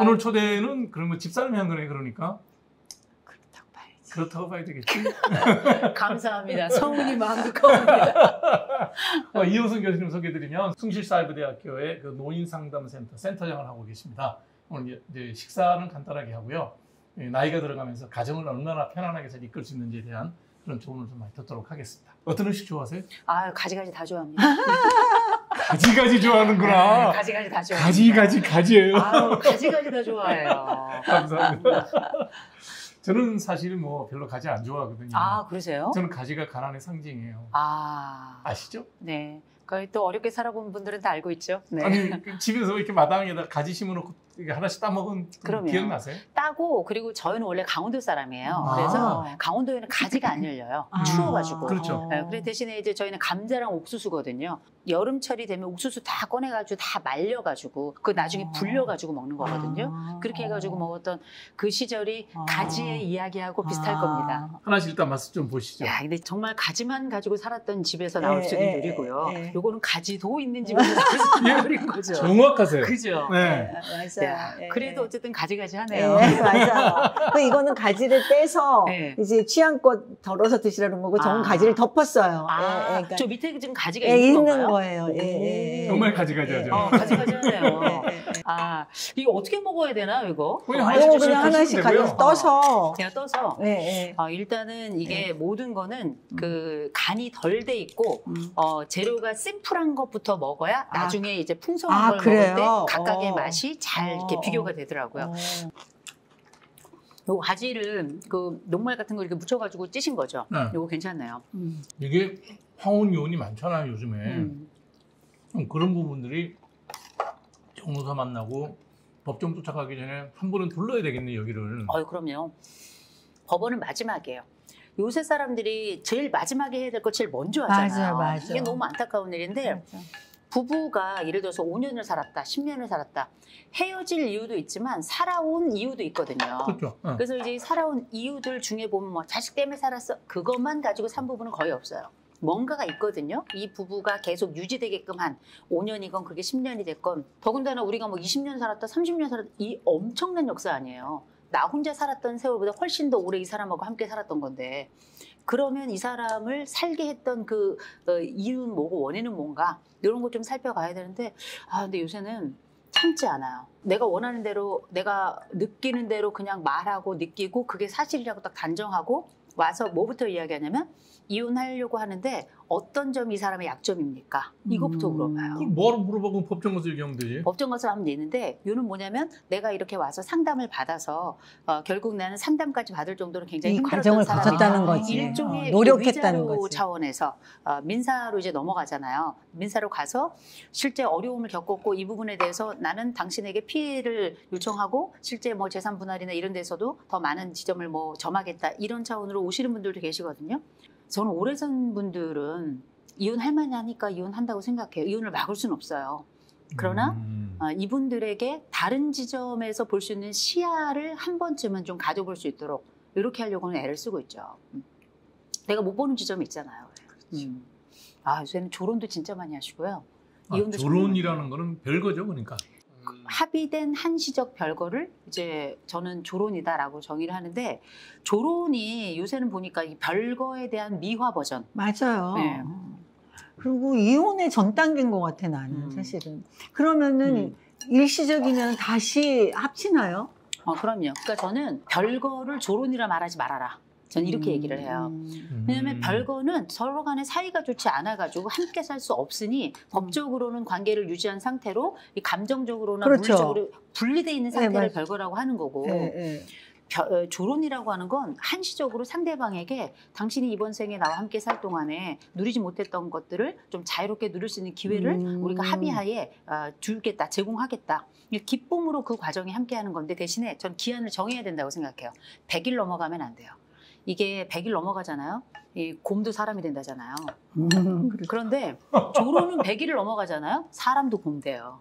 오늘 초대는 그런 거 집사람이 한 거네, 그러니까. 그렇다고 봐야지. 그렇다고 봐야 되겠지. 감사합니다. 성훈이 마음 두꺼웁니다. 이호선 교수님 소개해드리면 숭실사이버대학교의 그 노인상담센터 센터장을 하고 계십니다. 오늘 이제 식사는 간단하게 하고요. 나이가 들어가면서 가정을 얼마나 편안하게 잘 이끌 수 있는지에 대한 그런 조언을 좀 많이 듣도록 하겠습니다. 어떤 음식 좋아하세요? 가지가지 다 좋아합니다. 가지가지 좋아하는구나. 가지가지 다 좋아해요. 가지예요. 가지가지 다 좋아해요. 감사합니다. 저는 사실 뭐 별로 가지 안 좋아하거든요. 그러세요? 저는 가지가 가난의 상징이에요. 아시죠? 네. 거의 또 어렵게 살아본 분들은 다 알고 있죠. 네. 아니 집에서 이렇게 마당에다 가지 심어놓고 이렇게 하나씩 따먹은 기억나세요? 따고 그리고 저희는 원래 강원도 사람이에요. 그래서 강원도에는 가지가 안 열려요. 추워가지고. 그렇죠. 네, 그래 대신에 이제 저희는 감자랑 옥수수거든요. 여름철이 되면 옥수수 다 꺼내가지고 다 말려가지고 그 나중에 불려가지고 먹는 거거든요. 그렇게 해가지고 먹었던 그 시절이 가지의 이야기하고 비슷할 겁니다. 하나씩 일단 맛을 좀 보시죠. 야, 근데 정말 가지만 가지고 살았던 집에서 나올 수 있는 요리고요. 요거는 가지도 있는 집에서 나올 수 있는 요리인 거죠. 정확하세요. 그죠? 네. 맞아요. 그래도 어쨌든 가지가지 하네요. 네, 맞아요. 이거는 가지를 떼서 네. 이제 취향껏 덜어서 드시라는 거고 저는 가지를 덮었어요. 그러니까 저 밑에 지금 가지가 있는 건가요? 거예요. 정말 가지가지하죠. 가지가지 하네요. 이거 어떻게 먹어야 되나 이거? 그냥 하나씩 가져서 떠서. 그냥 떠서. 일단은 이게 모든 거는 그 간이 덜 돼 있고 재료가 심플한 것부터 먹어야 나중에 이제 풍성한 걸 먹을 때 각각의 맛이 잘 이렇게 비교가 되더라고요. 요 가지를 그 녹말 같은 거 이렇게 묻혀가지고 찌신 거죠. 요거 괜찮나요? 이게 황혼 요원이 많잖아요 요즘에. 그런 부분들이 정로사 만나고 법정 쫓아가기 전에 한 번은 둘러야 되겠네 여기를. 그럼요. 법원은 마지막이에요. 요새 사람들이 제일 마지막에 해야 될 거 제일 먼저 하잖아요. 맞아. 이게 너무 안타까운 일인데 부부가 예를 들어서 5년을 살았다, 10년을 살았다. 헤어질 이유도 있지만 살아온 이유도 있거든요. 그렇죠. 그래서 이제 살아온 이유들 중에 보면 뭐 자식 때문에 살았어. 그것만 가지고 산 부부는 거의 없어요. 뭔가가 있거든요. 이 부부가 계속 유지되게끔 한 5년이건 그게 10년이 됐건 더군다나 우리가 뭐 20년 살았다, 30년 살았다 이 엄청난 역사 아니에요. 나 혼자 살았던 세월보다 훨씬 더 오래 이 사람하고 함께 살았던 건데 그러면 이 사람을 살게 했던 그 이유는 뭐고 원인은 뭔가 이런 거 좀 살펴가야 되는데 근데 요새는 참지 않아요. 내가 원하는 대로 내가 느끼는 대로 그냥 말하고 느끼고 그게 사실이라고 딱 단정하고 와서 뭐부터 이야기하냐면 이혼하려고 하는데 어떤 점이 이 사람의 약점입니까? 이거부터 물어봐요. 그걸 뭐하러 물어보고 법정 가서 얘기하면 되지? 법정 가서 하면 되는데 이유는 뭐냐면 내가 이렇게 와서 상담을 받아서 결국 나는 상담까지 받을 정도로 굉장히 힘들었던 과정을 사람이다. 거쳤다는 거지. 일종의 노력했다는 위자료 거지. 차원에서 민사로 이제 넘어가잖아요. 민사로 가서 실제 어려움을 겪었고 이 부분에 대해서 나는 당신에게 피해를 요청하고 실제 뭐 재산 분할이나 이런 데서도 더 많은 지점을 뭐 점하겠다 이런 차원으로 오시는 분들도 계시거든요. 저는 오래전 분들은 이혼할 만하니까 이혼한다고 생각해요. 이혼을 막을 수는 없어요. 그러나 이분들에게 다른 지점에서 볼 수 있는 시야를 한 번쯤은 좀 가져볼 수 있도록 이렇게 하려고는 애를 쓰고 있죠. 내가 못 보는 지점이 있잖아요. 요새는 조론도 진짜 많이 하시고요. 이혼도 조론이라는 거는 별거죠, 그러니까. 합의된 한시적 별거를 이제 저는 조론이다라고 정의를 하는데 조론이 요새는 보니까 이 별거에 대한 미화 버전. 맞아요. 네. 그리고 이혼의 전 단계인 것 같아 나는 사실은. 그러면은 일시적이면 다시 합치나요? 그럼요. 그러니까 저는 별거를 조론이라 말하지 말아라. 저는 이렇게 얘기를 해요. 왜냐하면 별거는 서로 간에 사이가 좋지 않아가지고 함께 살 수 없으니 법적으로는 관계를 유지한 상태로 이 감정적으로나 물리적으로 분리되어 있는 상태를 별거라고 하는 거고 조론이라고 하는 건 한시적으로 상대방에게 당신이 이번 생에 나와 함께 살 동안에 누리지 못했던 것들을 좀 자유롭게 누릴 수 있는 기회를 우리가 합의하에 주겠다, 제공하겠다. 기쁨으로 그 과정에 함께하는 건데 대신에 전 기한을 정해야 된다고 생각해요. 100일 넘어가면 안 돼요. 이게 100일 넘어가잖아요. 이 곰도 사람이 된다잖아요. 그런데 조론은 100일을 넘어가잖아요. 사람도 곰 돼요.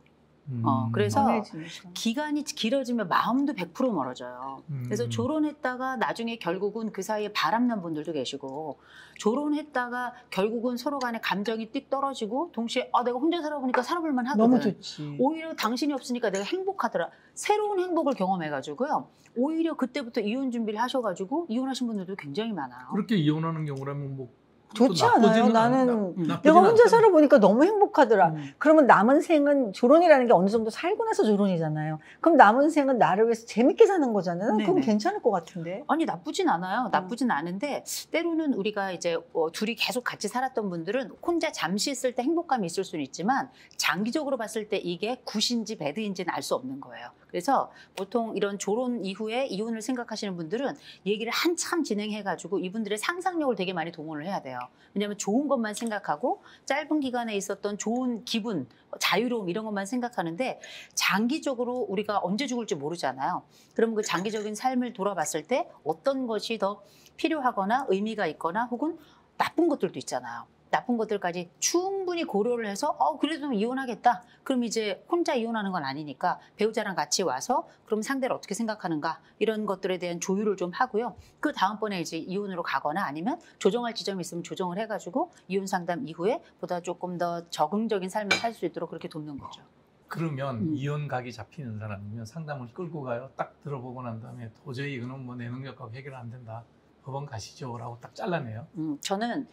그래서 편해지니까. 기간이 길어지면 마음도 100% 멀어져요. 그래서 조론했다가 나중에 결국은 그 사이에 바람난 분들도 계시고, 조론했다가 결국은 서로 간에 감정이 띡 떨어지고 동시에 내가 혼자 살아보니까 살아볼만 하거든. 너무 좋지. 오히려 당신이 없으니까 내가 행복하더라. 새로운 행복을 경험해가지고요. 오히려 그때부터 이혼 준비를 하셔가지고 이혼하신 분들도 굉장히 많아요. 그렇게 이혼하는 경우라면 뭐 좋지 않아요? 나는 나쁘진 내가 혼자 않잖아. 살아보니까 너무 행복하더라. 그러면 남은 생은 조론이라는 게 어느 정도 살고 나서 조론이잖아요. 그럼 남은 생은 나를 위해서 재밌게 사는 거잖아요. 그럼 네네. 괜찮을 것 같은데. 아니 나쁘진 않아요. 나쁘진 않은데 때로는 우리가 이제 둘이 계속 같이 살았던 분들은 혼자 잠시 있을 때 행복감이 있을 수는 있지만 장기적으로 봤을 때 이게 굿인지 배드인지는 알 수 없는 거예요. 그래서 보통 이런 조론 이후에 이혼을 생각하시는 분들은 얘기를 한참 진행해가지고 이분들의 상상력을 되게 많이 동원을 해야 돼요. 왜냐하면 좋은 것만 생각하고 짧은 기간에 있었던 좋은 기분, 자유로움 이런 것만 생각하는데 장기적으로 우리가 언제 죽을지 모르잖아요. 그러면 그 장기적인 삶을 돌아봤을 때 어떤 것이 더 필요하거나 의미가 있거나 혹은 나쁜 것들도 있잖아요. 나쁜 것들까지 충분히 고려를 해서 그래도 이혼하겠다. 그럼 이제 혼자 이혼하는 건 아니니까 배우자랑 같이 와서 그럼 상대를 어떻게 생각하는가 이런 것들에 대한 조율을 좀 하고요. 그 다음번에 이제 이혼으로 가거나 아니면 조정할 지점이 있으면 조정을 해가지고 이혼 상담 이후에 보다 조금 더 적응적인 삶을 살 수 있도록 그렇게 돕는 거죠. 그러면 이혼 각이 잡히는 사람이면 상담을 끌고 가요. 딱 들어보고 난 다음에 도저히 이거는 뭐 내 능력하고 해결 안 된다. 법원 가시죠라고 딱 잘라내요. 저는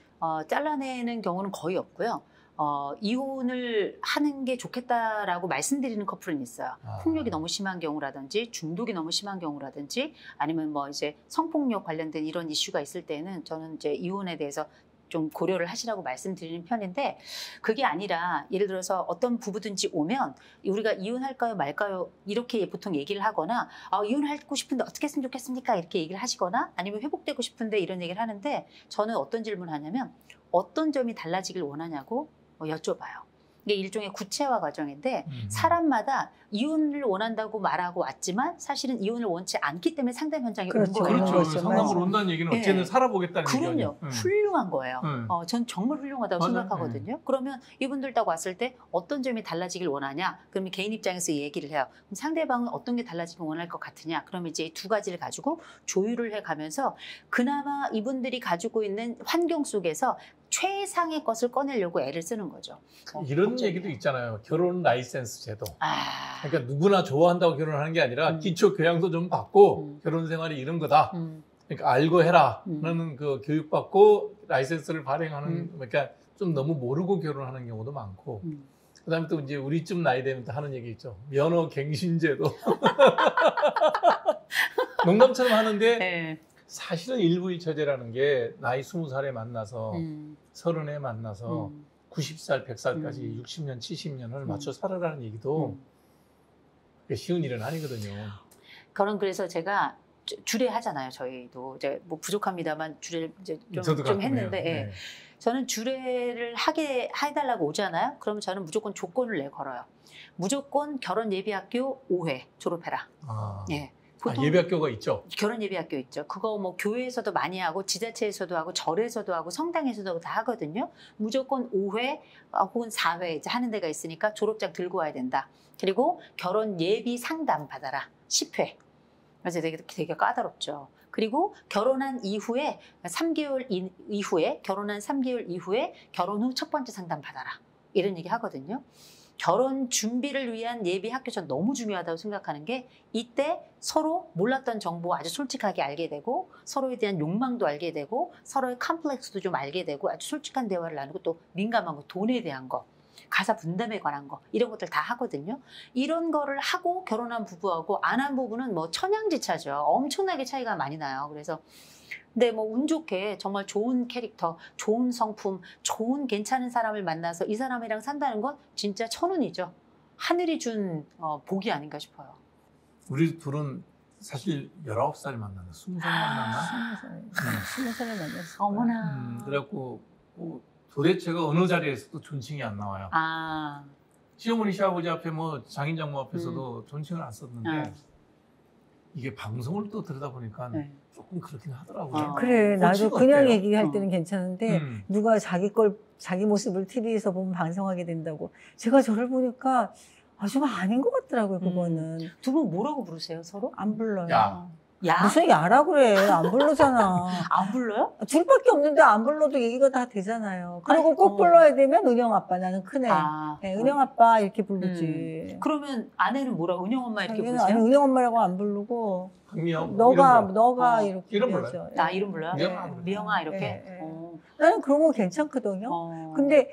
잘라내는 경우는 거의 없고요. 이혼을 하는 게 좋겠다라고 말씀드리는 커플은 있어요. 폭력이 너무 심한 경우라든지 중독이 너무 심한 경우라든지 아니면 뭐 이제 성폭력 관련된 이런 이슈가 있을 때는 저는 이제 이혼에 대해서 좀 고려를 하시라고 말씀드리는 편인데 그게 아니라 예를 들어서 어떤 부부든지 오면 우리가 이혼할까요 말까요 이렇게 보통 얘기를 하거나 이혼하고 싶은데 어떻게 했으면 좋겠습니까 이렇게 얘기를 하시거나 아니면 회복되고 싶은데 이런 얘기를 하는데 저는 어떤 질문을 하냐면 어떤 점이 달라지길 원하냐고 여쭤봐요. 이게 일종의 구체화 과정인데 사람마다 이혼을 원한다고 말하고 왔지만 사실은 이혼을 원치 않기 때문에 상담 현장에 온 거예요. 그렇죠. 그렇죠. 상담으로 온다는 얘기는 어쨌든 살아보겠다는 그럼요. 얘기예요. 훌륭한 거예요. 전 정말 훌륭하다고 맞아요. 생각하거든요. 그러면 이분들 딱 왔을 때 어떤 점이 달라지길 원하냐? 그러면 개인 입장에서 얘기를 해요. 그럼 상대방은 어떤 게 달라지길 원할 것 같으냐? 그러면 이제 두 가지를 가지고 조율을 해가면서 그나마 이분들이 가지고 있는 환경 속에서 최상의 것을 꺼내려고 애를 쓰는 거죠. 이런 얘기도 있잖아요. 결혼 라이센스 제도. 그러니까 누구나 좋아한다고 결혼하는 게 아니라 기초 교양도 좀 받고 결혼 생활이 이런 거다. 그러니까 알고 해라는 그 교육받고 라이센스를 발행하는 그러니까 좀 너무 모르고 결혼하는 경우도 많고. 그다음에 또 이제 우리쯤 나이 되면 또 하는 얘기 있죠. 면허 갱신제도. 농담처럼 하는데 네. 사실은 일부일처제라는 게 나이 20살에 만나서 30에 만나서 90살, 100살까지 60년, 70년을 맞춰 살아라는 얘기도 그게 쉬운 일은 아니거든요. 그래서 제가 주례하잖아요. 저희도 이제 뭐 부족합니다만 주례를 이제 저도 좀 했는데 네. 예. 저는 주례를 하게 해달라고 오잖아요. 그러면 저는 무조건 조건을 걸어요. 무조건 결혼 예비학교 5회 졸업해라. 예. 예비학교가 있죠. 결혼 예비학교 있죠. 그거 뭐 교회에서도 많이 하고 지자체에서도 하고 절에서도 하고 성당에서도 다 하거든요. 무조건 5회 혹은 4회 이제 하는 데가 있으니까 졸업장 들고 와야 된다. 그리고 결혼 예비 상담 받아라. 10회. 그래서 되게 까다롭죠. 그리고 결혼한 이후에 3개월 이후에 결혼한 3개월 이후에 결혼 후 첫 번째 상담 받아라. 이런 얘기 하거든요. 결혼 준비를 위한 예비 학교 전 너무 중요하다고 생각하는 게 이때 서로 몰랐던 정보 아주 솔직하게 알게 되고 서로에 대한 욕망도 알게 되고 서로의 컴플렉스도 좀 알게 되고 아주 솔직한 대화를 나누고 또 민감한 거 돈에 대한 거 가사 분담에 관한 거 이런 것들 다 하거든요. 이런 거를 하고 결혼한 부부하고 안 한 부부는 뭐 천양지차죠. 엄청나게 차이가 많이 나요. 그래서 근데 뭐 운 좋게 정말 좋은 캐릭터, 좋은 성품, 좋은 괜찮은 사람을 만나서 이 사람이랑 산다는 건 진짜 천운이죠. 하늘이 준 복이 아닌가 싶어요. 우리 둘은 사실 19살 만났나? 20살 만났나? 20살을 만났어. 어머나. 그래갖고 도대체가 어느 자리에서도 존칭이 안 나와요. 시어머니 시아버지 앞에 뭐 장인 장모 앞에서도 존칭을 안 썼는데 이게 방송을 또 들으다 보니까 조금 그렇긴 하더라고요. 그래, 나도 그냥 어때요? 얘기할 때는 괜찮은데 누가 자기 모습을 TV에서 보면 방송하게 된다고. 제가 저를 보니까 좀 아닌 것 같더라고요, 그거는. 두 분 뭐라고 부르세요, 서로? 안 불러요. 야. 야? 무슨 야라 그래. 안 부르잖아. 안 불러요? 둘밖에 없는데 안 불러도 얘기가 다 되잖아요. 그리고 꼭 불러야 되면 은영 아빠, 나는 큰애. 네, 은영 아빠 이렇게 부르지. 그러면 아내는 뭐라고? 은영 엄마 이렇게 자기는 부르세요? 아니, 은영 엄마라고 안 부르고 박미영 너가 이렇게 이름 불러죠. 나 이름 불러요? 미영아. 미영아 이렇게? 네. 나는 그런 거 괜찮거든요. 근데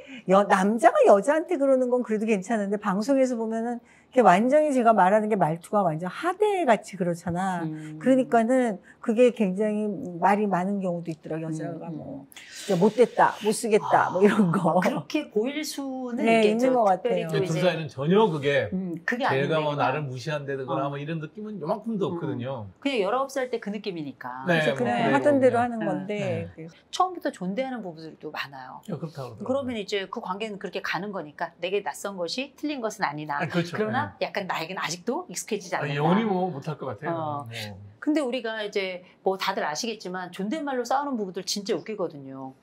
남자가 여자한테 그러는 건 그래도 괜찮은데 방송에서 보면은 이게 완전히 제가 말하는 게 말투가 완전 하대같이 그렇잖아. 그러니까는 그게 굉장히 말이 많은 경우도 있더라고. 여자가 뭐 진짜 못됐다, 못 쓰겠다, 뭐 이런 거. 그렇게 보일 수는 네, 있겠죠. 있는 것 특별히 같아요. 또 둘 이제 사이는 전혀 그게 그게 걔가 아닌데 뭐 그냥. 나를 무시한다거나 뭐 이런 느낌은 요만큼도 없거든요. 그냥 19살 때 그 느낌이니까. 네, 그래서 뭐 그냥 그래요, 하던 대로 그냥. 하는 건데. 처음부터 존대하는 부부들도 많아요. 그렇다고 그러더라고요. 그러면 이제 그 관계는 그렇게 가는 거니까 내게 낯선 것이 틀린 것은 아니다. 그렇죠. 그러나 약간 나에겐 아직도 익숙해지지 않는다. 영원히 뭐 못할 것 같아요. 뭐. 근데 우리가 이제 뭐 다들 아시겠지만 존댓말로 싸우는 부부들 진짜 웃기거든요.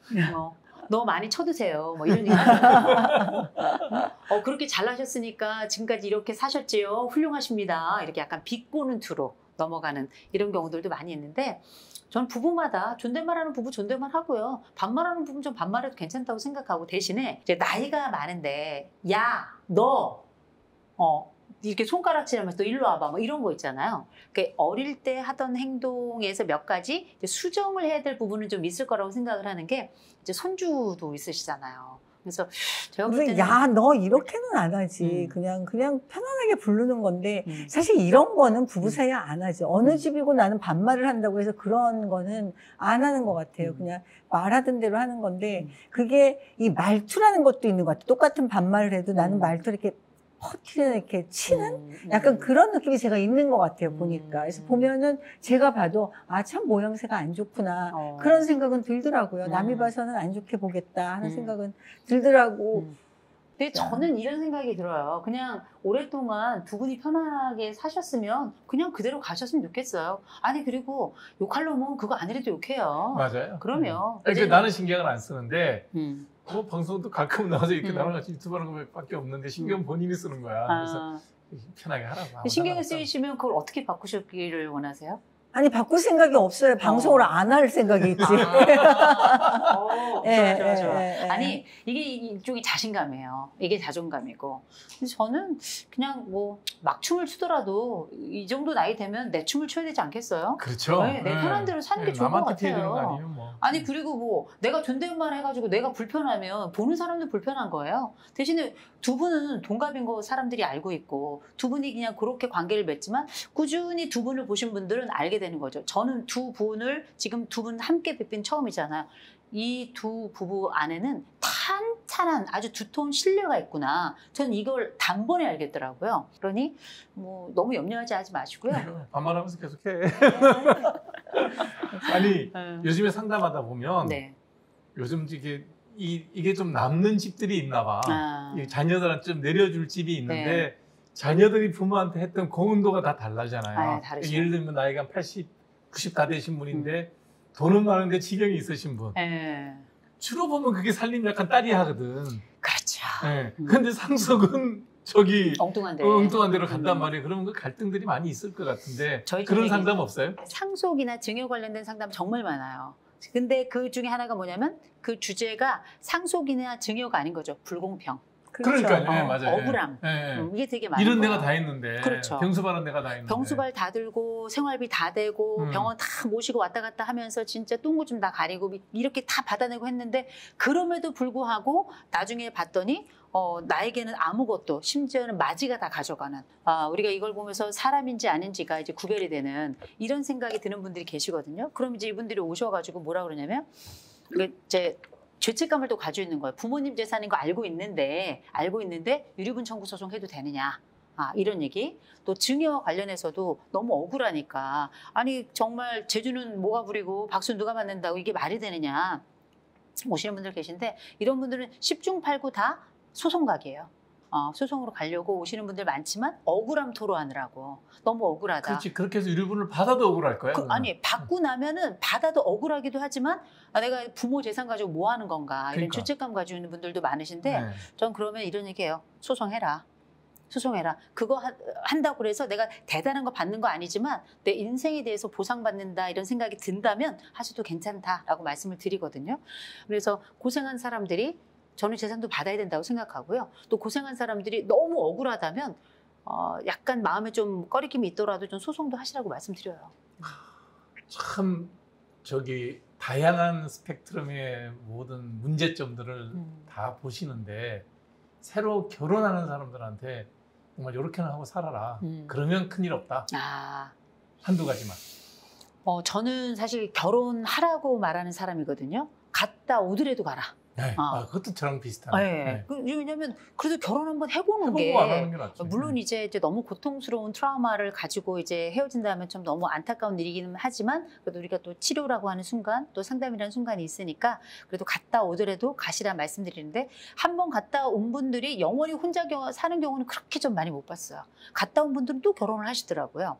너 많이 쳐드세요. 뭐 이런 얘기. 그렇게 잘나셨으니까 지금까지 이렇게 사셨지요. 훌륭하십니다. 이렇게 약간 비꼬는 투로 넘어가는 이런 경우들도 많이 있는데 전 부부마다 존댓말하는 부부 존댓말 하고요. 반말하는 부부 좀 반말해도 괜찮다고 생각하고 대신에 이제 나이가 많은데 야, 너 이렇게 손가락질하면서 또 일로 와봐 뭐 이런 거 있잖아요. 그러니까 어릴 때 하던 행동에서 몇 가지 이제 수정을 해야 될 부분은 좀 있을 거라고 생각을 하는 게 이제 손주도 있으시잖아요. 그래서 제가 볼 때는 야, 너 이렇게는 안 하지. 그냥 편안하게 부르는 건데 사실 이런 거는 부부 사이에 안 하죠. 어느 집이고 나는 반말을 한다고 해서 그런 거는 안 하는 것 같아요. 그냥 말하던 대로 하는 건데 그게 이 말투라는 것도 있는 것 같아요. 똑같은 반말을 해도 나는 말투를 이렇게 퍼트려 이렇게 치는 약간 그런 느낌이 제가 있는 것 같아요, 보니까. 그래서 보면은 제가 봐도 참 모양새가 안 좋구나. 그런 생각은 들더라고요. 남이 봐서는 안 좋게 보겠다 하는 생각은 들더라고. 근데 저는 이런 생각이 들어요. 그냥 오랫동안 두 분이 편하게 사셨으면 그냥 그대로 가셨으면 좋겠어요. 아니 그리고 욕할 놈은 그거 아니래도 욕해요. 맞아요. 그럼요. 그러니까 나는 신경을 안 쓰는데 방송도 가끔 나와서 이렇게 나랑 같이 유튜브하는 것밖에 없는데 신경 본인이 쓰는 거야. 그래서 편하게 하라고. 신경을 쓰이시면 그걸 어떻게 바꾸셨기를 원하세요? 아니 바꿀 생각이 없어요. 방송을 안 할 생각이 있지. 좋아. 아니 이게 이쪽이 자신감이에요. 이게 자존감이고. 근데 저는 그냥 뭐 막춤을 추더라도 이 정도 나이 되면 내 춤을 춰야 되지 않겠어요? 그렇죠. 네, 내 편한 대로 사는 게 좋은 것 남한테 피해 주는 거 같아요. 아니에요, 뭐. 아니 그리고 뭐 내가 존댓말 해가지고 내가 불편하면 보는 사람도 불편한 거예요. 대신에 두 분은 동갑인 거 사람들이 알고 있고 두 분이 그냥 그렇게 관계를 맺지만 꾸준히 두 분을 보신 분들은 알게 되는 거죠. 저는 두 분을 지금 두 분 함께 뵙긴 처음이잖아요. 이 두 부부 안에는 탄탄한 아주 두터운 신뢰가 있구나. 저는 이걸 단번에 알겠더라고요. 그러니 뭐 너무 염려하지 마시고요. 반말하면서 계속해. 아니 요즘에 상담하다 보면 네. 요즘 이게 좀 남는 집들이 있나 봐. 자녀들한테 좀 내려줄 집이 있는데 네. 자녀들이 부모한테 했던 공헌도가 다 달라잖아요. 다르죠. 예를 들면 나이가 80, 90 다 되신 분인데 돈은 많은데 지경이 있으신 분. 주로 보면 그게 살림 약간 딸이 하거든. 그렇죠. 근데 상속은 엉뚱한 데로 간단 말이에요. 그러면 그 갈등들이 많이 있을 것 같은데 그런 상담 없어요? 상속이나 증여 관련된 상담 정말 많아요. 근데 그 중에 하나가 뭐냐면 그 주제가 상속이나 증여가 아닌 거죠. 불공평. 그렇죠. 그러니까요. 맞아요. 억울함. 이게 되게 많아요. 이런 내가 다 했는데. 그렇죠. 병수발은 내가 다 했는데. 병수발 다 들고 생활비 다 대고 병원 다 모시고 왔다 갔다 하면서 진짜 똥구좀 다 가리고 이렇게 다 받아내고 했는데 그럼에도 불구하고 나중에 봤더니 나에게는 아무것도 심지어는 마지가 다 가져가는 우리가 이걸 보면서 사람인지 아닌지가 이제 구별이 되는 이런 생각이 드는 분들이 계시거든요. 그럼 이제 이분들이 오셔가지고 뭐라 그러냐면 이제 죄책감을 또 가지고 있는 거예요. 부모님 재산인 거 알고 있는데 유류분 청구 소송 해도 되느냐. 이런 얘기. 또 증여 관련해서도 너무 억울하니까 아니 정말 제주는 뭐가 부리고 박수 누가 받는다고 이게 말이 되느냐. 오시는 분들 계신데 이런 분들은 10중 8구 다 소송각이에요. 소송으로 가려고 오시는 분들 많지만 억울함 토로하느라고 너무 억울하다. 그렇지. 그렇게 해서 유류분을 받아도 억울할 거야. 아니 받고 나면은 받아도 억울하기도 하지만 내가 부모 재산 가지고 뭐 하는 건가 이런 죄책감 가지고 있는 분들도 많으신데 전 그러면 이런 얘기해요. 소송해라. 소송해라. 그거 한다고 그래서 내가 대단한 거 받는 거 아니지만 내 인생에 대해서 보상받는다 이런 생각이 든다면 하셔도 괜찮다라고 말씀을 드리거든요. 그래서 고생한 사람들이 저는 재산도 받아야 된다고 생각하고요. 또 고생한 사람들이 너무 억울하다면 약간 마음에 좀 꺼리낌이 있더라도 좀 소송도 하시라고 말씀드려요. 참 다양한 스펙트럼의 모든 문제점들을 다 보시는데 새로 결혼하는 사람들한테 정말 이렇게나 하고 살아라. 그러면 큰일 없다. 한두 가지만. 저는 사실 결혼하라고 말하는 사람이거든요. 갔다 오더라도 가라. 네. 그것도 저랑 비슷하네요. 네. 왜냐하면 그래도 결혼 한번 해보는 해보고 안 하는 게 낫죠. 물론 이제 너무 고통스러운 트라우마를 가지고 이제 헤어진다면 좀 너무 안타까운 일이기는 하지만 그래도 우리가 또 치료라고 하는 순간 또 상담이라는 순간이 있으니까 그래도 갔다 오더라도 가시라 말씀드리는데 한 번 갔다 온 분들이 영원히 혼자 사는 경우는 그렇게 좀 많이 못 봤어요. 갔다 온 분들은 또 결혼을 하시더라고요.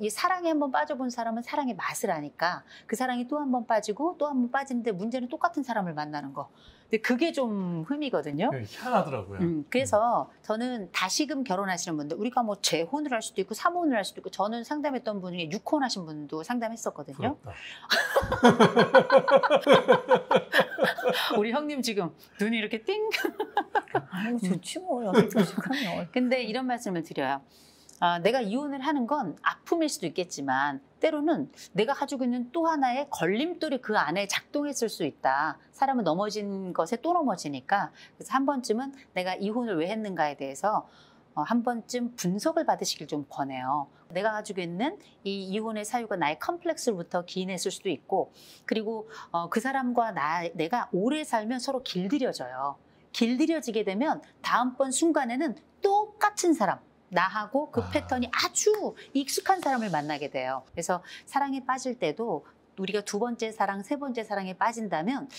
이 사랑에 한번 빠져본 사람은 사랑의 맛을 아니까 그 사랑이 또 한 번 빠지고 또 한 번 빠지는데 문제는 똑같은 사람을 만나는 거. 근데 그게 좀 흠이거든요. 네, 희한하더라고요. 그래서 저는 다시금 결혼하시는 분들, 우리가 뭐 재혼을 할 수도 있고 3혼을 할 수도 있고 저는 상담했던 분 중에 6혼 하신 분도 상담했었거든요. 우리 형님 지금 눈이 이렇게 띵. 좋지 뭐. 여기까지 근데 이런 말씀을 드려요. 내가 이혼을 하는 건 아픔일 수도 있겠지만 때로는 내가 가지고 있는 또 하나의 걸림돌이 그 안에 작동했을 수 있다. 사람은 넘어진 것에 또 넘어지니까 그래서 한 번쯤은 내가 이혼을 왜 했는가에 대해서 한 번쯤 분석을 받으시길 좀 권해요. 내가 가지고 있는 이 이혼의 사유가 나의 컴플렉스로부터 기인했을 수도 있고 그리고 그 사람과 내가 오래 살면 서로 길들여져요. 길들여지게 되면 다음번 순간에는 똑같은 사람 나하고 그 패턴이 아주 익숙한 사람을 만나게 돼요. 그래서 사랑에 빠질 때도 우리가 두 번째 사랑, 세 번째 사랑에 빠진다면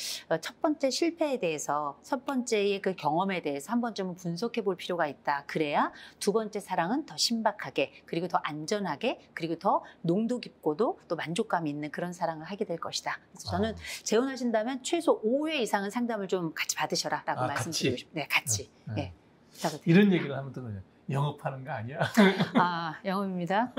첫 번째 실패에 대해서 첫 번째의 그 경험에 대해서 한 번쯤은 분석해 볼 필요가 있다. 그래야 두 번째 사랑은 더 신박하게 그리고 더 안전하게 그리고 더 농도 깊고도 또 만족감 있는 그런 사랑을 하게 될 것이다. 그래서 저는 재혼하신다면 최소 5회 이상은 상담을 좀 같이 받으셔라 라고 말씀드리고 싶습니다. 네, 같이. 네. 이런 얘기를 하면 또 영업하는 거 아니야? 영업입니다.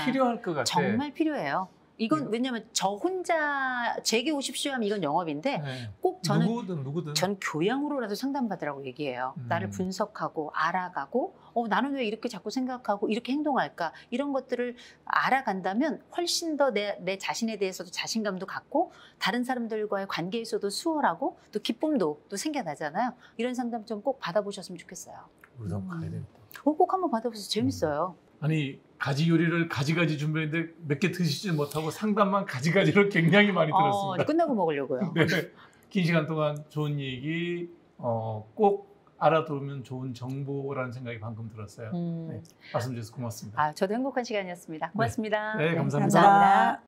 필요할 것 같아. 정말 필요해요. 이건 왜냐면 저 혼자 제게 오십시오 하면 이건 영업인데 꼭 저는 누구든 전 교양으로라도 상담받으라고 얘기해요. 나를 분석하고 알아가고 나는 왜 이렇게 자꾸 생각하고 이렇게 행동할까 이런 것들을 알아간다면 훨씬 더 내 자신에 대해서도 자신감도 갖고 다른 사람들과의 관계에서도 수월하고 또 기쁨도 또 생겨나잖아요. 이런 상담 좀 꼭 받아보셨으면 좋겠어요. 우선 가야 되겠다. 꼭 한번 받아보세요. 재밌어요. 아니 가지 요리를 가지가지 준비했는데 몇 개 드시지 못하고 상담만 가지가지로 굉장히 많이 들었습니다. 끝나고 먹으려고요. 네. 긴 시간 동안 좋은 얘기 꼭 알아두면 좋은 정보라는 생각이 방금 들었어요. 네. 말씀 주셔서 고맙습니다. 저도 행복한 시간이었습니다. 고맙습니다. 네, 감사합니다. 감사합니다.